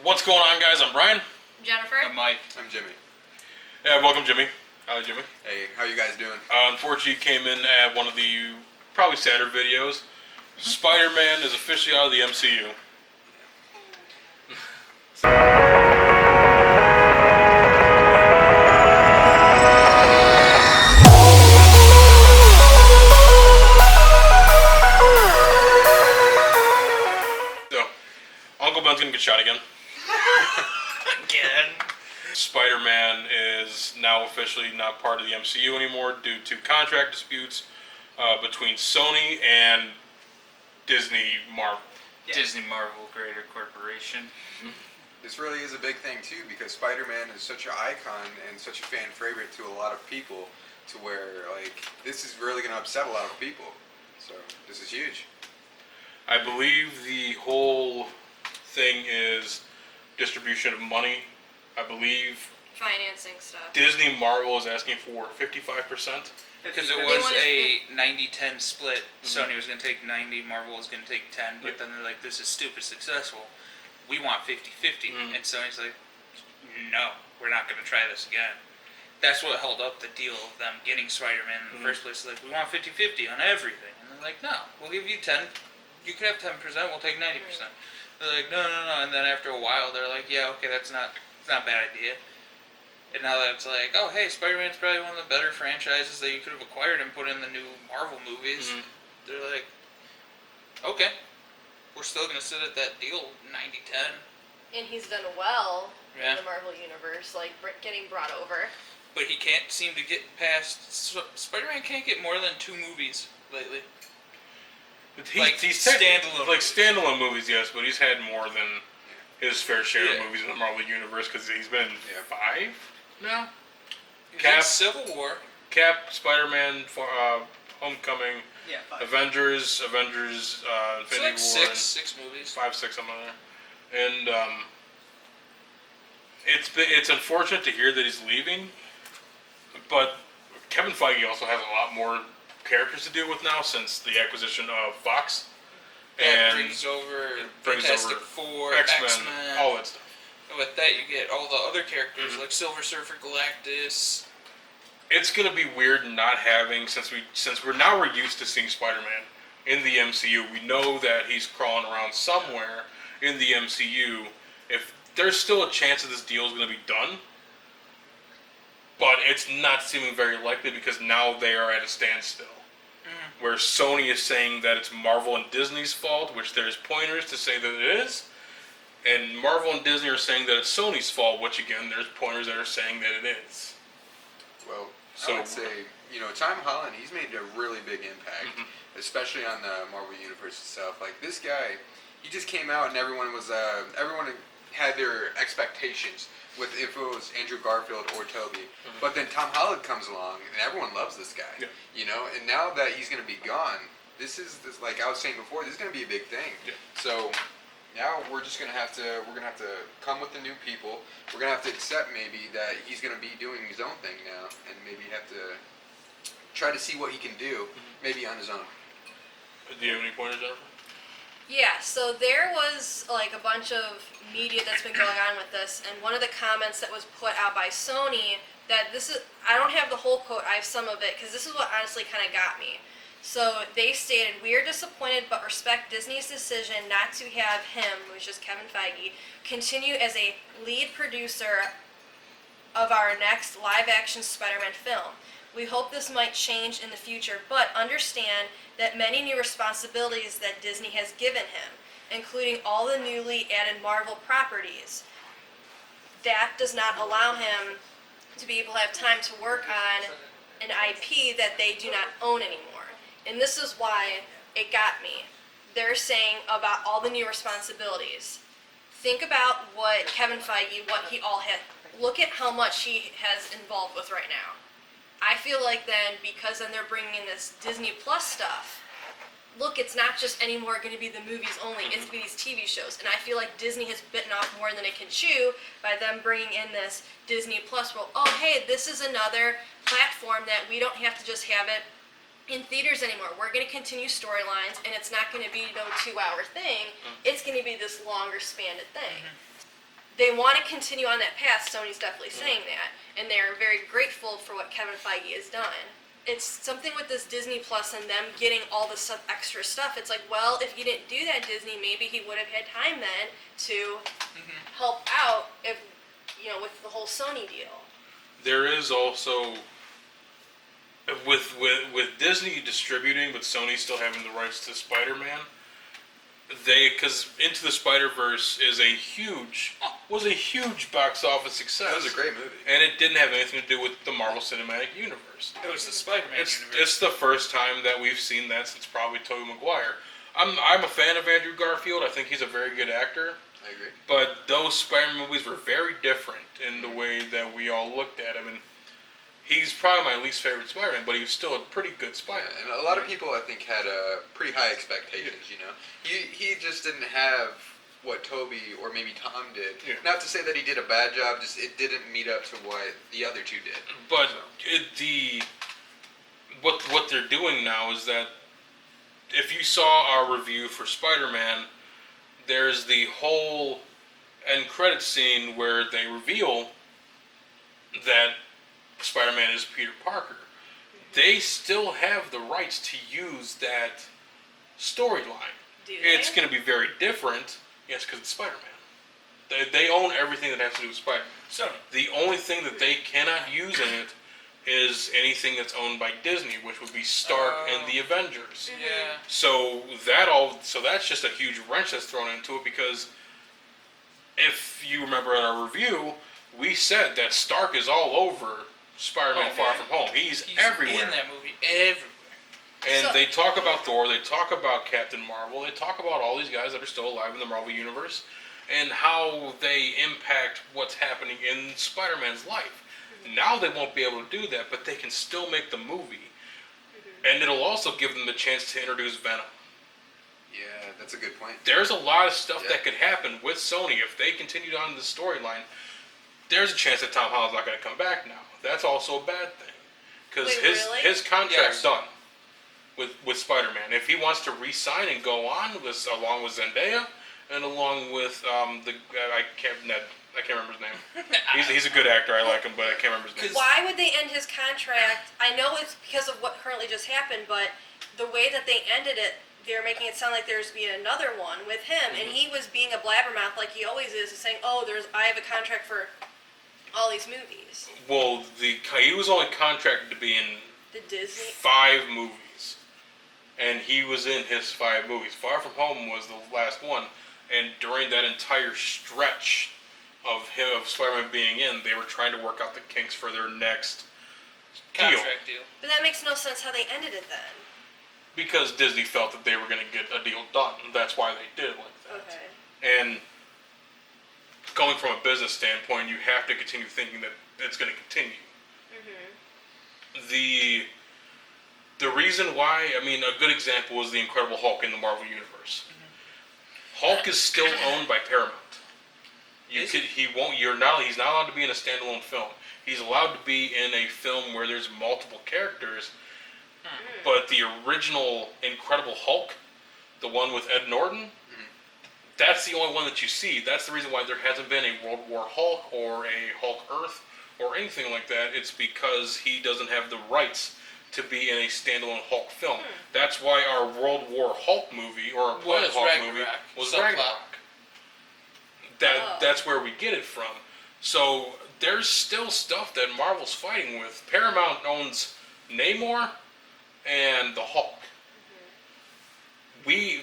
What's going on, guys? I'm Brian. Jennifer. I'm Mike. I'm Jimmy. Yeah, welcome, Jimmy. Hi, Jimmy. Hey, how you guys doing? Unfortunately, you came in at one of the probably sadder videos. Spider-Man is officially out of the MCU. So, Uncle Ben's gonna get shot again. Again. Spider-Man is now officially not part of the MCU anymore due to contract disputes between Sony and Disney Marvel. Yeah. Disney Marvel Greater Corporation. This really is a big thing too, because Spider-Man is such an icon and such a fan favorite to a lot of people, to where like this is really going to upset a lot of people. So this is huge. I believe the whole thing is distribution of money. I believe Financing stuff. Disney Marvel is asking for 55%. Because it was a 90-10 split. Sony was going to take 90, Marvel was going to take 10, but then they're like, this is stupid successful. We want 50-50. And Sony's like, no, we're not going to try this again. That's what held up the deal of them getting Spider-Man in the first place. Like, we want 50-50 on everything. And they're like, no, we'll give you 10. You could have 10%, we'll take 90%. They're like, no. And then after a while, they're like, yeah, okay, it's not a bad idea. And now that it's like, oh, hey, Spider-Man's probably one of the better franchises that you could have acquired and put in the new Marvel movies. They're like, okay, we're still going to sit at that deal 90-10. And he's done well Yeah. in the Marvel universe, like getting brought over. But he can't seem to get past... Spider-Man can't get more than 2 movies lately. He's standalone. Like standalone movies, yes, but he's had more than his fair share of Yeah. movies in the Marvel Universe because he's been in 5 now. Cap, Civil War. Cap, Spider-Man, Homecoming, Yeah, 5. Avengers, Infinity War, Six movies. 5, 6, something like that. And it's unfortunate to hear that he's leaving, but Kevin Feige also has a lot more characters to deal with now since the acquisition of Fox. That And brings over brings Fantastic over Four, X-Men, all that stuff. And with that, you get all the other characters like Silver Surfer, Galactus. It's gonna be weird not having since we're used to seeing Spider-Man in the MCU. We know that he's crawling around somewhere in the MCU. If there's still a chance that this deal is gonna be done, but it's not seeming very likely because now they are at a standstill. Where Sony is saying that it's Marvel and Disney's fault, which there's pointers to say that it is, and Marvel and Disney are saying that it's Sony's fault, which again there's pointers that are saying that it is. Well, So- I would say, Tom Holland, he's made a really big impact, especially on the Marvel Universe itself. Like this guy, he just came out and everyone had their expectations with if it was Andrew Garfield or Toby. But then Tom Holland comes along and everyone loves this guy. Yeah. And now that he's going to be gone, this like I was saying before, this is going to be a big thing. Yeah. So now we're going to have to come with the new people. We're going to have to accept maybe that he's going to be doing his own thing now, and maybe have to try to see what he can do maybe on his own. Do you have any pointers, Jennifer? Yeah, so there was like a bunch of media that's been going on with this, and one of the comments that was put out by Sony that I don't have the whole quote, I have some of it, because this is what honestly kind of got me. So they stated, "We are disappointed but respect Disney's decision not to have him," which is Kevin Feige, "continue as a lead producer of our next live-action Spider-Man film. We hope this might change in the future, but understand that many new responsibilities that Disney has given him, including all the newly added Marvel properties, that does not allow him to be able to have time to work on an IP that they do not own anymore." And this is why it got me. They're saying about all the new responsibilities. Think about what Kevin Feige, what he all had. Look at how much he has involved with right now. I feel like then, because then they're bringing in this Disney Plus stuff, look, it's not just anymore going to be the movies only, it's going to be these TV shows. And I feel like Disney has bitten off more than it can chew by them bringing in this Disney Plus. Well, oh, hey, this is another platform that we don't have to just have it in theaters anymore. We're going to continue storylines, and it's not going to be no 2-hour thing. It's going to be this longer spanned thing. they want to continue on that path. Sony's definitely saying that, and they're very grateful for what Kevin Feige has done. It's something with this Disney Plus and them getting all this extra stuff. It's like, well, if you didn't do that, Disney, maybe he would have had time then to help out if with the whole Sony deal. There is also with Disney distributing, but Sony still having the rights to Spider-Man. Because Into the Spider-Verse was a huge box office success. That was a great movie. And it didn't have anything to do with the Marvel Cinematic Universe. It was the Spider-Man universe. It's the first time that we've seen that since probably Tobey Maguire. I'm a fan of Andrew Garfield. I think he's a very good actor. I agree. But those Spider-Man movies were very different in the way that we all looked at him. And he's probably my least favorite Spider-Man, but he was still a pretty good Spider-Man. And a lot of people, I think, had pretty high expectations, He just didn't have what Toby or maybe Tom did. Yeah. Not to say that he did a bad job, just it didn't meet up to what the other two did. But what they're doing now is that if you saw our review for Spider-Man, there's the whole end credit scene where they reveal that Spider-Man is Peter Parker. They still have the rights to use that storyline. Do they? It's going to be very different, yes, because it's Spider-Man. They own everything that has to do with Spider-Man. Sony. The only thing that they cannot use in it is anything that's owned by Disney, which would be Stark and the Avengers. Yeah. So that's just a huge wrench that's thrown into it, because if you remember in our review, we said that Stark is all over Spider-Man Far From Home. He's everywhere. In that movie, everywhere. And they talk about Thor, they talk about Captain Marvel, they talk about all these guys that are still alive in the Marvel Universe, and how they impact what's happening in Spider-Man's life. Now they won't be able to do that, but they can still make the movie. And it'll also give them the chance to introduce Venom. Yeah, that's a good point. There's a lot of stuff that could happen with Sony if they continued on the storyline. There's a chance that Tom Holland's not going to come back now. That's also a bad thing. Because his contract's done with Spider-Man. If he wants to re-sign and go on along with Zendaya and along with I can't remember his name. He's a good actor. I like him, but I can't remember his name. Why would they end his contract? I know it's because of what currently just happened, but the way that they ended it, they're making it sound like there's be another one with him, and he was being a blabbermouth like he always is, saying, "Oh, I have a contract for all these movies." Well, he was only contracted to be in The Disney 5 movies, and he was in his 5 movies. Far From Home was the last one, and during that entire stretch of Spider-Man being in, they were trying to work out the kinks for their next Contract deal. But that makes no sense how they ended it then. Because Disney felt that they were going to get a deal done. That's why they did it like that. Okay. And going from a business standpoint, you have to continue thinking that it's going to continue. The reason why, a good example is the Incredible Hulk in the Marvel Universe. Hulk is still owned by Paramount. He's not allowed to be in a standalone film. He's allowed to be in a film where there's multiple characters. But the original Incredible Hulk, the one with Ed Norton, that's the only one that you see. That's the reason why there hasn't been a World War Hulk or a Hulk Earth or anything like that. It's because he doesn't have the rights to be in a standalone Hulk film. That's why our World War Hulk movie, or our Planet Hulk movie, was Ragnarok. That's where we get it from. So there's still stuff that Marvel's fighting with. Paramount owns Namor and the Hulk.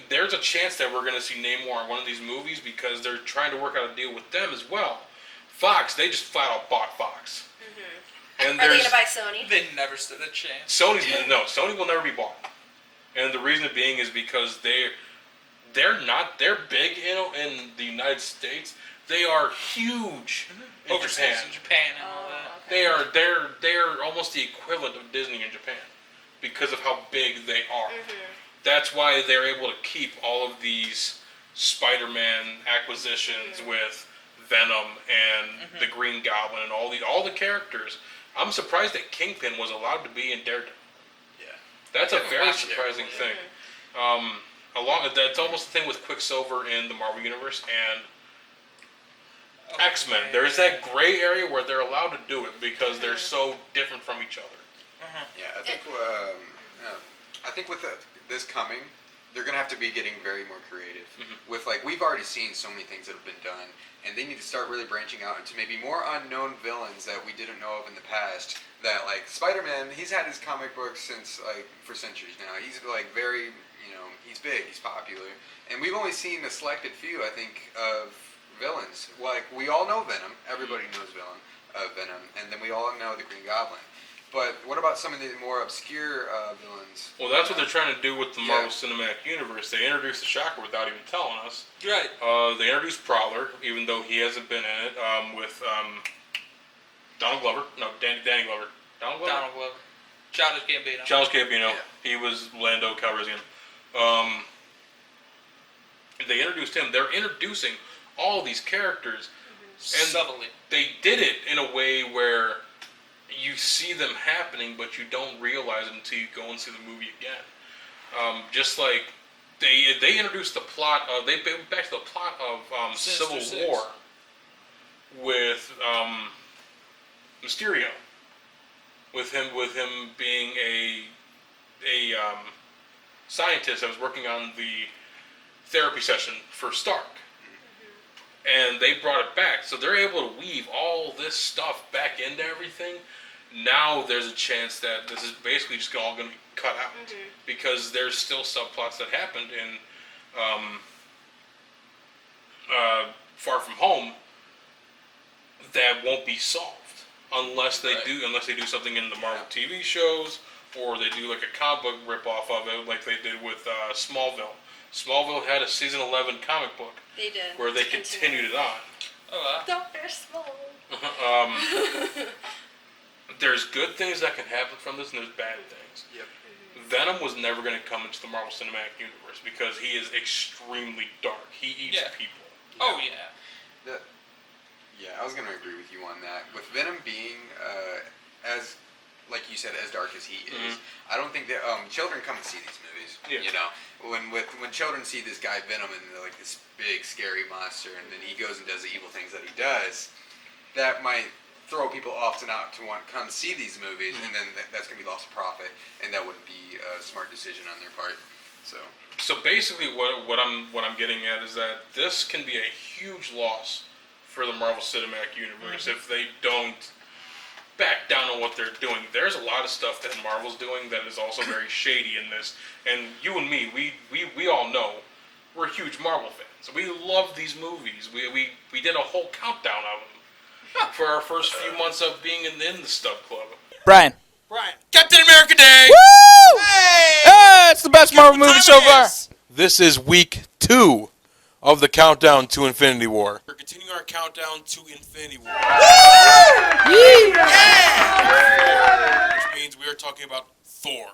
There's a chance that we're going to see Namor in one of these movies because they're trying to work out a deal with them as well. Fox, they just flat out bought Fox. And Are they going to buy Sony? They never stood a chance. Sony will never be bought. And the reason being is because they're big in the United States. They are huge in Japan. In Japan and all that. Okay. They're almost the equivalent of Disney in Japan because of how big they are. That's why they're able to keep all of these Spider-Man acquisitions with Venom and the Green Goblin and all the characters. I'm surprised that Kingpin was allowed to be in Daredevil. Yeah, that's a very surprising thing. That's almost the thing with Quicksilver in the Marvel Universe, and X-Men. There's that gray area where they're allowed to do it because they're so different from each other. Yeah, I think with this coming, they're gonna have to be getting very more creative. With we've already seen so many things that have been done, and they need to start really branching out into maybe more unknown villains that we didn't know of in the past. That Spider-Man, he's had his comic books since for centuries now. He's very, he's big, he's popular, and we've only seen a selected few, I think, of villains. We all know Venom. Everybody knows Venom, and then we all know the Green Goblin. But what about some of the more obscure villains? Well, that's what they're trying to do with the Marvel Cinematic Universe. They introduced the Shocker without even telling us. Right. They introduced Prowler, even though he hasn't been in it, with Donald Glover. No, Danny Glover. Donald Glover? Childish Gambino. Childish Gambino. Yeah. He was Lando Calrissian. They introduced him. They're introducing all these characters. And Subtly. they did it in a way where you see them happening, but you don't realize it until you go and see the movie again. Just like they introduced the plot of back to the plot of Civil War with Mysterio, with him being a scientist that was working on the therapy session for Stark. And they brought it back, so they're able to weave all this stuff back into everything. Now there's a chance that this is basically just all going to be cut out because there's still subplots that happened in Far From Home that won't be solved unless they do something in the Marvel TV shows, or they do like a comic book ripoff of it, like they did with Smallville. Smallville had a season 11 comic book. They did. Where they continued it on. Oh, Dr. Small. There's good things that can happen from this, and there's bad things. Yep. Venom was never going to come into the Marvel Cinematic Universe because he is extremely dark. He eats people. Oh, yeah. I was going to agree with you on that. With Venom being as, like you said, as dark as he is, I don't think that children come and see these movies. Yeah. When children see this guy Venom and they're like this big scary monster, and then he goes and does the evil things that he does, that might throw people off to not to want to come see these movies, and then that's going to be lost profit, and that wouldn't be a smart decision on their part. So basically, what I'm getting at is that this can be a huge loss for the Marvel Cinematic Universe if they don't back down on what they're doing. There's a lot of stuff that Marvel's doing that is also very shady in this, and you and me, we all know we're huge Marvel fans. We love these movies. We did a whole countdown of them for our first few months of being in the Stub Club. Brian. Captain America Day! Woo! Hey! It's the best Marvel movie so far. This is week 2 of the countdown to Infinity War. We're continuing our countdown to Infinity War. Which means we are talking about Thor.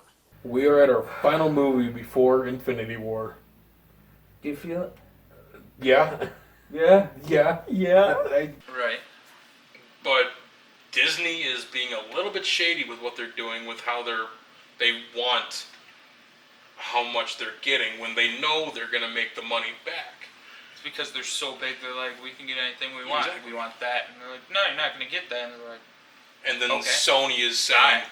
We are at our final movie before Infinity War. Do you feel it? Yeah. Yeah. Right. But Disney is being a little bit shady with what they're doing, with how they want how much they're getting when they know they're going to make the money back. It's because they're so big, they're like, we can get anything we want. Exactly. We want that. And they're like, no, you're not going to get that. And they're like, And then okay. Sony is saying,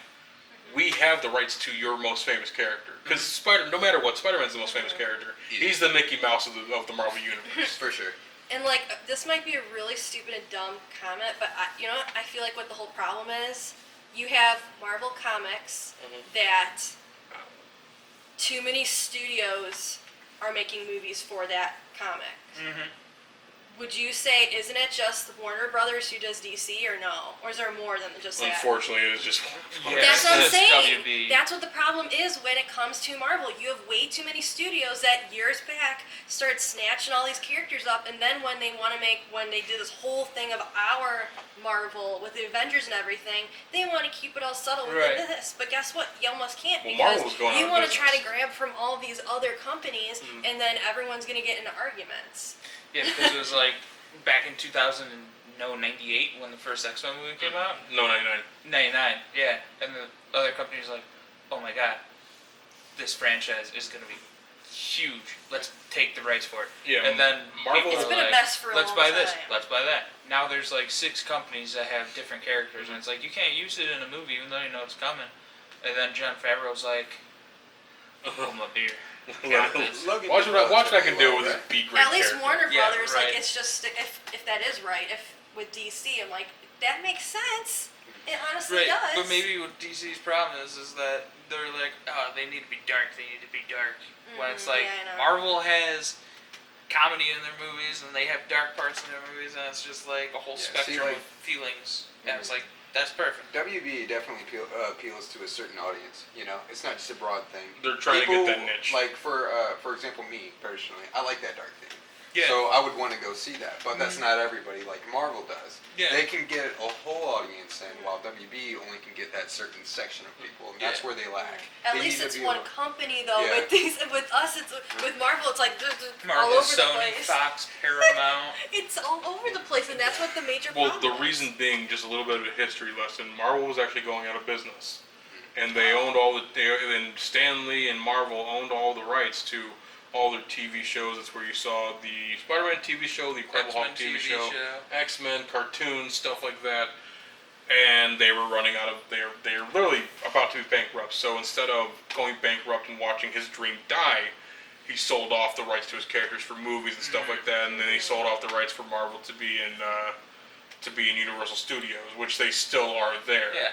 we have the rights to your most famous character. Because no matter what, Spider-Man's the most famous character. He's the Mickey Mouse of the Marvel Universe. for sure. And this might be a really stupid and dumb comment, but I feel like what the whole problem is, you have Marvel Comics that too many studios are making movies for that comic. Would you say, isn't it just Warner Brothers who does DC, or no? Or is there more than just that? Unfortunately, it is just Yeah. That's what I'm It's saying. WB. That's what the problem is when it comes to Marvel. You have way too many studios that years back started snatching all these characters up, and then when they did this whole thing of our Marvel with the Avengers and everything, they want to keep it all subtle within Right. this. But guess what? You almost can't, Well, because Marvel's going you out of want to try to business. grab from all these other companies, and then everyone's going to get into arguments. yeah, because it was like back in 98 when the first X-Men movie came out. No, 99. 99, yeah. And the other company's like, oh my god, this franchise is going to be huge. Let's take the rights for it. Yeah, And then Marvel- people It's are been a like, mess for a let's long buy this, time. let's buy that. Now there's like 6 companies that have different characters, and it's like you can't use it in a movie even though you know it's coming. And then Jon Favreau's like, hold my beer. Got this. Logan Watch Paul's what I really can do well, with right? this B grade At least character. Warner Yeah, Brothers, right. like, it's just if that is right, if with DC, I'm like, that makes sense. It honestly Right, does. but maybe what DC's problem is that they're like, oh, they need to be dark, they need to be dark. When it's like, yeah, I know. Marvel has comedy in their movies, and they have dark parts in their movies, and it's just like a whole Yeah, spectrum see, like- of feelings. And it's like, that's perfect. WB definitely appeals to a certain audience. You know, it's not just a broad thing. They're trying to People, get that niche. Like for example, me personally, I like that dark thing. Yeah. So I would want to go see that, but that's not everybody like Marvel does. Yeah. They can get a whole audience in, while WB only can get that certain section of people, and that's Yeah. where they lack. At They least need to it's be one able- company though. Yeah. With us, it's with Marvel. It's like all Marvel, over Sony, the place. Fox, Paramount. It's all over the place, and that's what the major Well, problem the reason is. being, just a little bit of a history lesson. Marvel was actually going out of business, and they owned all the. And Stan Lee and Marvel owned all the rights to all their TV shows. That's where you saw the Spider-Man TV show, the Incredible Hulk X-Men TV TV show, show. X-Men cartoons, stuff like that. And they were running out of. They're literally about to be bankrupt. So instead of going bankrupt and watching his dream die, he sold off the rights to his characters for movies and stuff like that, and then he sold off the rights for Marvel to be in Universal Studios, which they still are there. Yeah.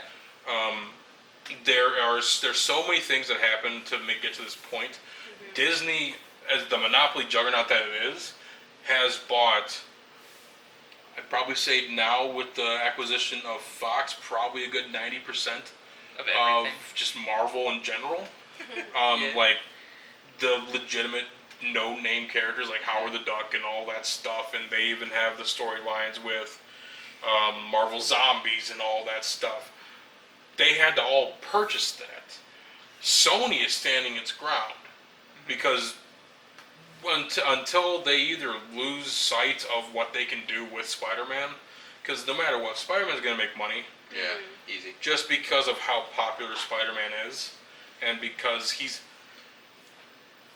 There's so many things that happen to get to this point. Disney, as the monopoly juggernaut that it is, has bought. I'd probably say now with the acquisition of Fox, probably a good 90% Of of everything. just Marvel in general. Yeah. Like the legitimate no-name characters like Howard the Duck and all that stuff, and they even have the storylines with Marvel Zombies and all that stuff. They had to all purchase that. Sony is standing its ground because until they either lose sight of what they can do with Spider-Man, because no matter what, Spider-Man is going to make money Yeah, easy. just because of how popular Spider-Man is, and because he's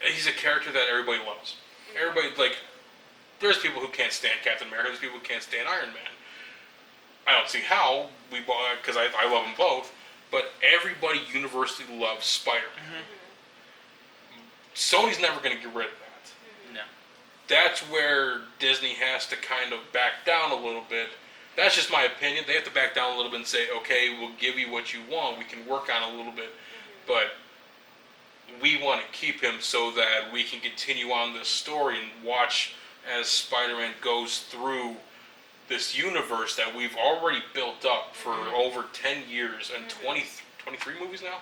a character that everybody loves. Everybody, like, there's people who can't stand Captain America, there's people who can't stand Iron Man. I don't see how, because I love them both, but everybody universally loves Spider-Man. Sony's never going to get rid of that. No. That's where Disney has to kind of back down a little bit. That's just my opinion. They have to back down a little bit and say, okay, we'll give you what you want. We can work on it a little bit. But we want to keep him so that we can continue on this story and watch as Spider-Man goes through this universe that we've already built up for over 10 years and 23 movies now?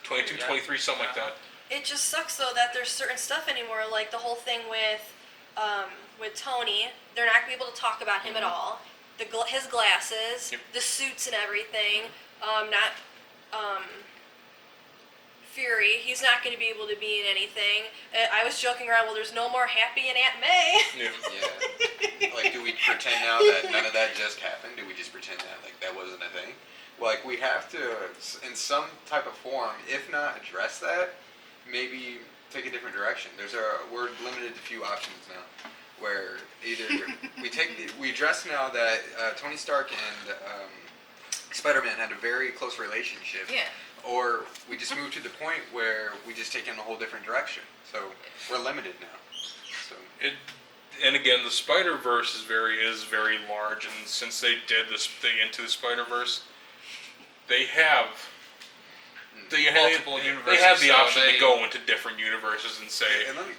22, Yeah. 23, something like that. It just sucks though that there's certain stuff anymore, like the whole thing with Tony. They're not gonna be able to talk about him at all. His glasses, Yep. the suits and everything. Fury, he's not going to be able to be in anything. I was joking around. Well, there's no more Happy and Aunt May. Yeah. Yeah. Like, do we pretend now that none of that just happened? Do we just pretend that like that wasn't a thing? Like, we have to, in some type of form, if not address that, maybe take a different direction. We're limited to few options now, where either we address now that Tony Stark and Spider-Man had a very close relationship. Yeah. Or we just move to the point where we just take in a whole different direction. So we're limited now. So And again, the Spider-Verse is very large, and since they did this thing into the Spider-Verse, they have Multiple they universes, have the so option they- to go into different universes and say and let me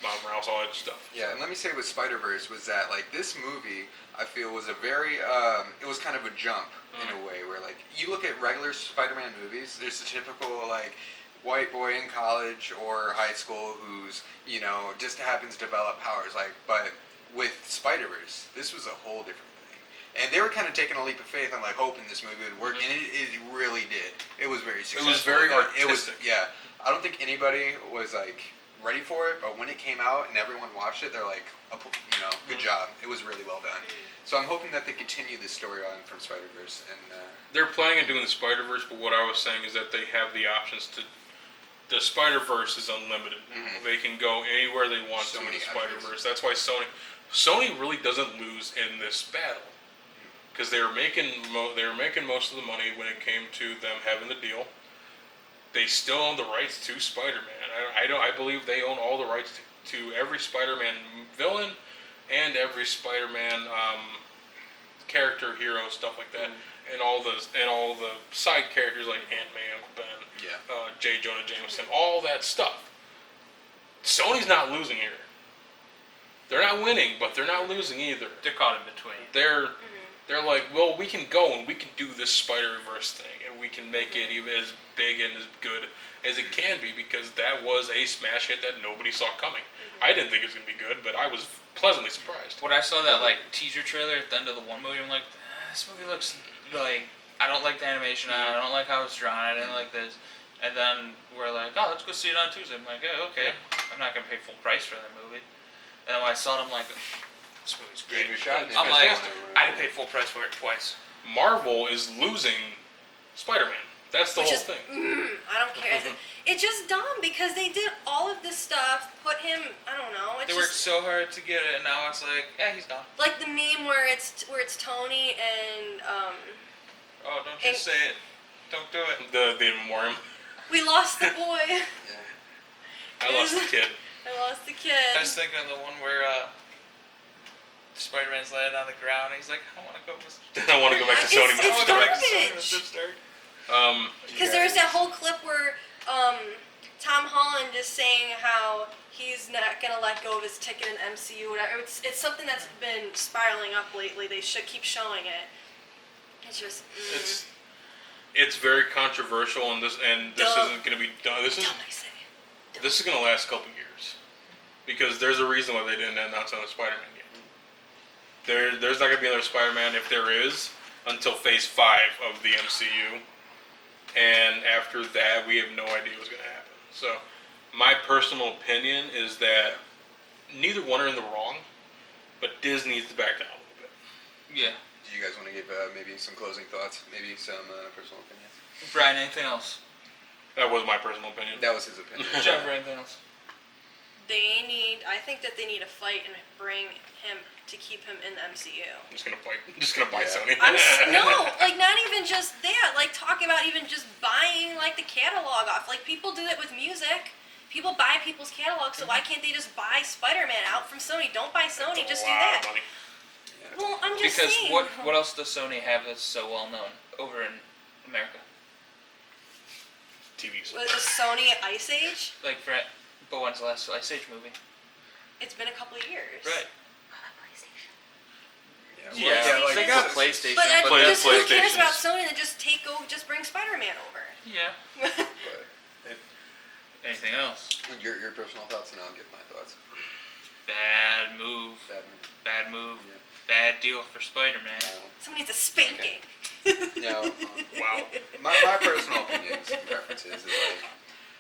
Miles Morales, all that stuff. Yeah, and let me say with Spider-Verse was that, like, this movie, I feel, was a very, it was kind of a jump in a way, where, like, you look at regular Spider-Man movies, there's the typical, like, white boy in college or high school who's, you know, just happens to develop powers, like, but with Spider-Verse, this was a whole different thing. And they were kind of taking a leap of faith and, like, hoping this movie would work, and it really did. It was very successful. was very It was, artistic. yeah. I don't think anybody was, like, ready for it, but when it came out and everyone watched it, they're like, you know, good job. It was really well done. So I'm hoping that they continue this story on from Spider-Verse. And They're planning on doing the Spider-Verse, but what I was saying is that they have the options to the Spider-Verse is unlimited. They can go anywhere they want So to in many the options. Spider-Verse. That's why Sony really doesn't lose in this battle, because they were making most of the money when it came to them having the deal. They still own the rights to Spider-Man. I believe they own all the rights to every Spider-Man villain and every Spider-Man character, hero, stuff like that, and all the side characters like Aunt May, Uncle Ben, J. Jonah Jameson, all that stuff. Sony's not losing here. They're not winning, but they're not losing either. They're caught in between. They're like, well, we can go and we can do this Spider-Verse thing, and we can make it even as big and as good as it can be, because that was a smash hit that nobody saw coming. I didn't think it was going to be good, but I was pleasantly surprised. When I saw that teaser trailer at the end of the one movie, I'm like, this movie looks like, I don't like the animation, I don't like how it's drawn, I didn't like this. And then we're like, oh, let's go see it on Tuesday. I'm like, oh, okay, I'm not gonna pay full price for that movie. And when I saw it, I'm like, this movie's great. Gave it a shot. I'm like, I didn't pay full price for it twice. Marvel is losing Spider-Man. That's the Which whole is, thing. I don't care. It's just dumb because they did all of this stuff, put him, I don't know. It's They worked just so hard to get it, and now it's like, yeah, he's done. like the meme where it's Tony and Oh, don't And- just say it. Don't do it. The in memoriam. we lost the boy. I lost the kid. I lost the I kid. was thinking of the one where Spider-Man's laying on the ground, and he's like, I want to go with I want to go back to It's- Sony. it's I wanna go back to Sony garbage. with Stark. Because there's that whole clip where Tom Holland is saying how he's not gonna let go of his ticket in MCU. Whatever. It's something that's been spiraling up lately. They should keep showing it. It's just. It's very controversial, and this Dumb. isn't going to be done. This Dumb, I say. is going to last a couple years, because there's a reason why they didn't announce another Spider-Man yet. There's not going to be another Spider-Man, if there is, until Phase 5 of the MCU, and after that we have no idea what's going to happen. So my personal opinion is that neither one are in the wrong, but Disney needs to back down a little bit. Yeah. Do you guys want to give maybe some closing thoughts? Maybe some personal opinions? Brian, anything else? That was my personal opinion. That was his opinion. Jennifer, anything else? I think that they need to fight and bring him to keep him in the MCU. I'm just gonna fight. I'm just gonna buy Sony. No, like not even just that. Like talk about even just buying like the catalog off. Like people do that with music. People buy people's catalogs, so why can't they just buy Spider-Man out from Sony? Don't buy Sony, That's just a do lot that. of money. Well, I'm just Because saying. what else does Sony have that's so well known over in America? TVs. Was it Sony Ice Age? Like, but when's the last Ice Age movie? It's been a couple of years. Right. Yeah, they like- got PlayStation. But Play- just who cares PlayStation's- about Sony? Then just just bring Spider-Man over. Yeah. Anything else? Your personal thoughts, and I'll give my thoughts. Bad move. Bad move. Bad deal for Spider-Man. Somebody needs a spanking. No. Wow. My personal opinions and preferences is like,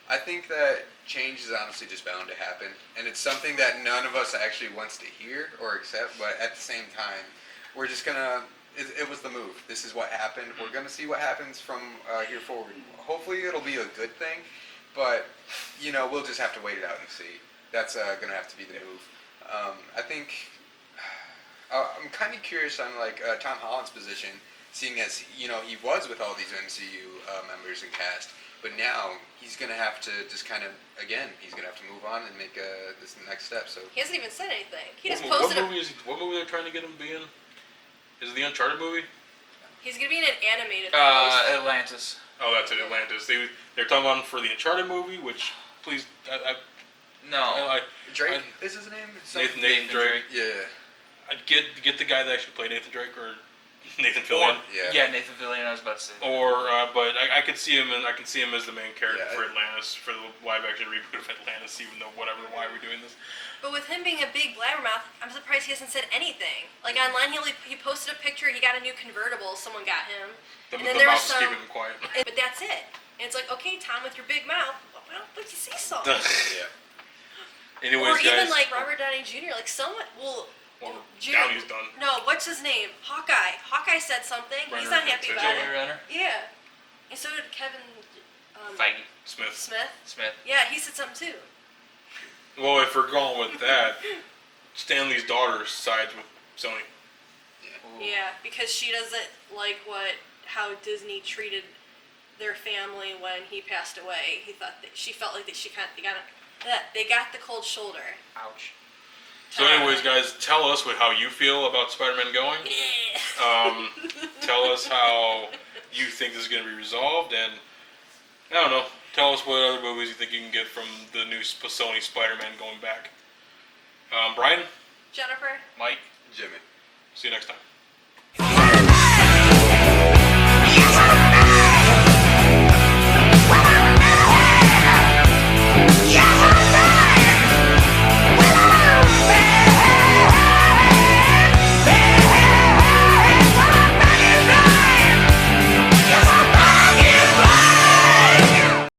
I think that change is honestly just bound to happen, and it's something that none of us actually wants to hear or accept. But at the same time, we're just gonna. It was the move. This is what happened. We're gonna see what happens from here forward. Hopefully, it'll be a good thing, but we'll just have to wait it out and see. That's gonna have to be the move. I think I'm kind of curious on Tom Holland's position, seeing as he was with all these MCU members and cast, but now he's gonna have to just he's gonna have to move on and make this next step. So He hasn't even said anything. He just What posted. movie they're trying to get him to be in? Is it the Uncharted movie? He's gonna be in an animated. Atlantis. Oh, that's it, Atlantis. They're talking about him for the Uncharted movie, which please, No. Drake is his name. Nathan Drake. Yeah. I'd get the guy that actually played Nathan Drake, or Nathan Fillion. Yeah, Nathan Fillion. I was about to say. Or, but I could see him, and I can see him as the main character Yeah, for Atlantis, for the live-action reboot of Atlantis. Even though why are we doing this? But with him being a big blabbermouth, I'm surprised he hasn't said anything. Like online, he posted a picture. He got a new convertible. Someone got him. The And then mouth there was is some- keeping him quiet. But that's it. And it's like, okay, Tom, with your big mouth, why don't you say so? Yeah. Anyways, Or even guys, like Robert Downey Jr. Like someone, well, Downey's done. No, what's his name? Hawkeye. Hawkeye said something. He's not happy about Jeremy it. Renner. Yeah. And so did Kevin. Feige. Smith. Smith. Yeah, he said something too. Well, if we're going with that, Stanley's daughter sides with Sony. Ooh. Yeah, because she doesn't like how Disney treated their family when he passed away. She felt like they got the cold shoulder. Ouch. So, anyways, guys, tell us how you feel about Spider-Man going. Tell us how you think this is going to be resolved, and I don't know. Tell us what other movies you think you can get from the new Sony Spider-Man going back. Brian, Jennifer. Mike. Jimmy. see you next time.